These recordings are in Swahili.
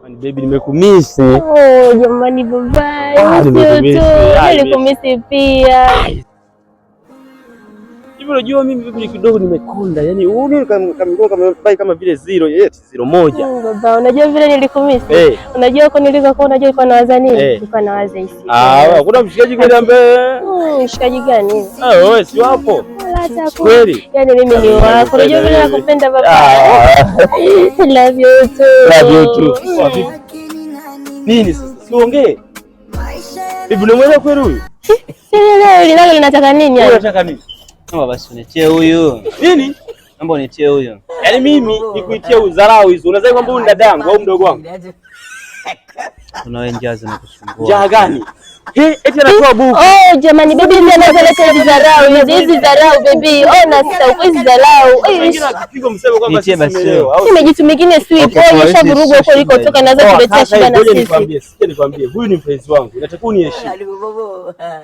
Baby nimekumisi. Oh, jamani baba. Nimekumisi pia. Hivi unajua mimi baby kidogo nimekonda. Yaani wewe kama vile 0.1. Baba, unajua vile nilikumisi? Unajua huko nilikokuwa unajua iko nawaza nini? Nilikuwa nawaza hisi. Kuna mshikaji kweli ambaye mshikaji gani? Wewe si wapo. Kweli? Yaani mimi ni wako. Unajua vile nakupenda baba. Love you too. Love you too. Nini sasa? Siongee. Bibi unamwona kweli huyu? Leo linataka nini yani? Unataka nini? Naomba basi unitie huyu. Nini? Naomba unitie huyu. Yaani mimi nikuitie udharau hizo. Unadhani kwamba huyu ni dadangu au mdogo wangu? Kuna wewe njaa zinakusumbua. Njaa gani? Eti anatoa buku. Oh jamani baby ndio analeta hizi dharau. Hizi dharau baby. Ona sasa hizi dharau. Wengine wakipiga msemo kwamba nimejitumikia sweet. Onyesha vurugu huko ilikotoka naweza kuletea shida na sisi. Nikwambie huyu ni mpenzi wangu. Nataka uniheshimu.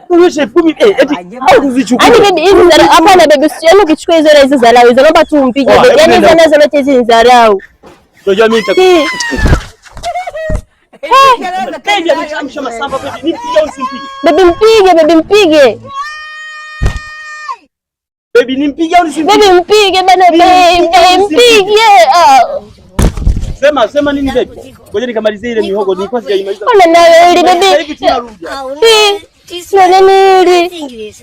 Unyeshe 10 eti au kuzichukua. Yaani baby hizi dharau. Hapana baby usiende ukichukua hizo dharau. Hizo naomba tu umpige. Yaani hizo nazo zote hizi dharau. Unajua mimi Baby mpige. Baby nimpige au nisimpigie? Baby mpige bana baby mpige. Sema nini baby? Ngoja nikamalizie ile mihogo nilikuwa sijaimaliza. Ona nawe ile baby. Sio nini?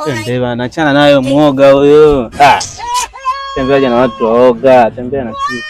Tembea bana, achana nayo muoga huyo. Tembea na watu waoga, tembea na sisi.